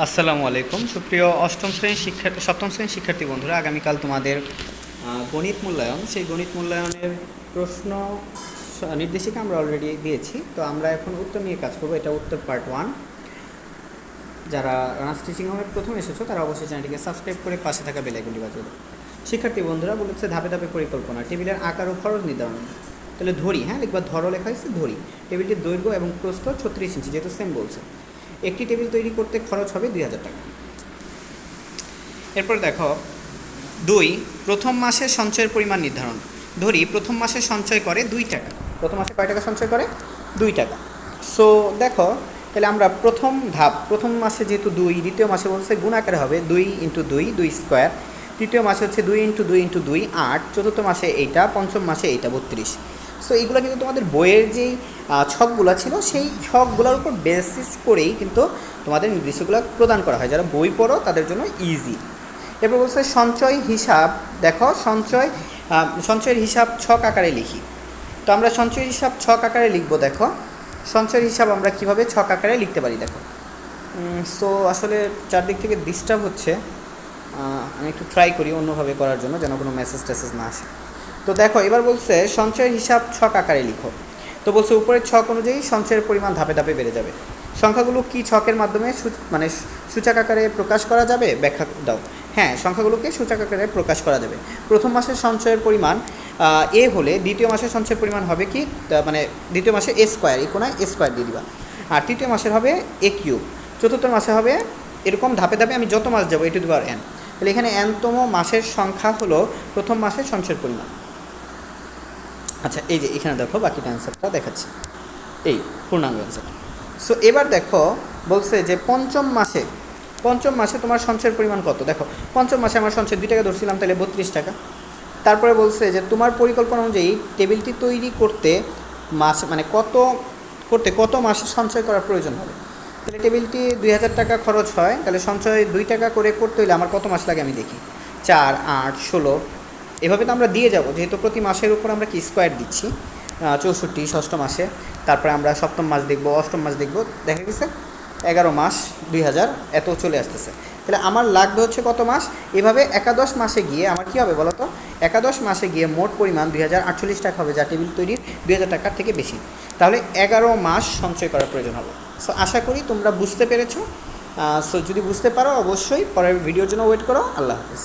আসসালামু আলাইকুম সুপ্রিয় সপ্তম শ্রেণীর শিক্ষার্থী বন্ধুরা, আগামীকাল তোমাদের গণিত মূল্যায়ন। সেই গণিত মূল্যায়নের প্রশ্ন নির্দেশিকা আমরা অলরেডি দিয়েছি, তো আমরা এখন উত্তর নিয়ে কাজ করবো। এটা উত্তর পার্ট 1। যারা রানার্স টিচিং হোমের প্রথম এসেছো তারা অবশ্যই চ্যানেলটিকে সাবস্ক্রাইব করে পাশে থাকা বেল আইকনটি বাজিয়ে দাও। শিক্ষার্থী বন্ধুরা বলেছে ধাপে ধাপে পরিকল্পনা, টেবিলের আকার ও খরচ নির্ধারণ। তাহলে ধরি, হ্যাঁ লিখবা, ধরো লেখা হয়েছে ধরি। টেবিলটির দৈর্ঘ্য এবং প্রস্থ 36 ইঞ্চি, যেহেতু সেম বলছে। একটি টেবিল তৈরি করতে খরচ হবে 2000 টাকা। এরপর দেখো 2, প্রথম মাসের সঞ্চয়ের পরিমাণ নির্ধারণ। ধরি প্রথম মাসে সঞ্চয় করে 2 টাকা। প্রথম মাসে কয় টাকা সঞ্চয় করে? 2 টাকা। সো দেখো, তাহলে আমরা প্রথম মাসে যেহেতু 2, দ্বিতীয় মাসে বলছে গুণ আকারে হবে 2 × 2, 2 স্কোয়ার। তৃতীয় মাসে হচ্ছে 2 × 2 × 2 8, চতুর্থ মাসে এইটা, পঞ্চম মাসে এইটা 32। সো এইগুলো কিন্তু তোমাদের বইয়ের যেই ছকগুলো ছিল সেই ছকগুলোর উপর বেসিস করেই কিন্তু তোমাদের নির্দেশগুলো প্রদান করা হয়। যারা বই পড়ো তাদের জন্য ইজি। এরপর বলছে সঞ্চয় হিসাব। দেখো সঞ্চয়ের হিসাব ছক আকারে লিখি। তো আমরা সঞ্চয়ের হিসাব ছক আকারে লিখবো। দেখো সঞ্চয়ের হিসাব আমরা কিভাবে ছক আকারে লিখতে পারি দেখো। সো আসলে চারদিক থেকে ডিস্টার্ব হচ্ছে, আমি একটু ট্রাই করি অন্যভাবে করার জন্য যেন কোনো মেসেজ টেসেজ না আসে। তো দেখো এবার বলছে সঞ্চয়ের হিসাব ছক আকারে লিখো। তো বলছে উপরের ছক অনুযায়ী সঞ্চয়ের পরিমাণ ধাপে ধাপে বেড়ে যাবে। সংখ্যাগুলো কি ছকের মাধ্যমে সূচক আকারে প্রকাশ করা যাবে? ব্যাখ্যা দাও। হ্যাঁ, সংখ্যাগুলোকে সূচক আকারে প্রকাশ করা যাবে। প্রথম মাসের সঞ্চয়ের পরিমাণ এ হলে দ্বিতীয় মাসের সঞ্চয়ের পরিমাণ হবে কি, মানে দ্বিতীয় মাসে এ স্কোয়ার, এই কোনায় এ স্কোয়ার দিয়ে দিবা। আর তৃতীয় মাসের হবে এ কিউব। চতুর্থ মাসে হবে এরকম ধাপে ধাপে আমি যত মাস যাবো e⁴n। তাহলে এখানে n তম মাসের সংখ্যা হলো প্রথম মাসের সঞ্চয়ের পরিমাণ। আচ্ছা, এই যে এখানে দেখো বাকিটা অ্যান্সারটা দেখাচ্ছি, এই পূর্ণাঙ্গ অ্যান্সার। সো এবার দেখো বলছে যে পঞ্চম মাসে তোমার সঞ্চয়ের পরিমাণ কত। দেখো পঞ্চম মাসে আমার সঞ্চয় 2 টাকা ধরছিলাম, তাহলে 32 টাকা। তারপরে বলছে যে তোমার পরিকল্পনা অনুযায়ী টেবিলটি তৈরি করতে কত মাসে সঞ্চয় করার প্রয়োজন হবে। তাহলে টেবিলটি 2000 টাকা খরচ হয়, তাহলে সঞ্চয় 2 টাকা করে করতে হলে আমার কত মাস লাগে আমি দেখি। 4, 8, 16, এভাবে তো আমরা দিয়ে যাব, যেহেতু প্রতি মাসের উপর আমরা কি স্কোয়ার দিচ্ছি। 64 ষষ্ঠ মাসে, তারপরে আমরা সপ্তম মাস দেখব, অষ্টম মাস দেখব, দেখা গেছে 11 মাস 2000 এত চলে আসতেছে। তাহলে আমার লাগবে হচ্ছে কত মাস। এভাবে একাদশ মাসে গিয়ে আমার কী হবে বলো তো? একাদশ মাসে গিয়ে মোট পরিমাণ 2048 টাকা হবে, যা টেবিল তৈরির 2000 টাকার থেকে বেশি। তাহলে 11 মাস সঞ্চয় করার প্রয়োজন হবে। সো আশা করি তোমরা বুঝতে পেরেছো। সো যদি বুঝতে পারো অবশ্যই পরের ভিডিওর জন্য ওয়েট করো। আল্লাহ হাফেজ।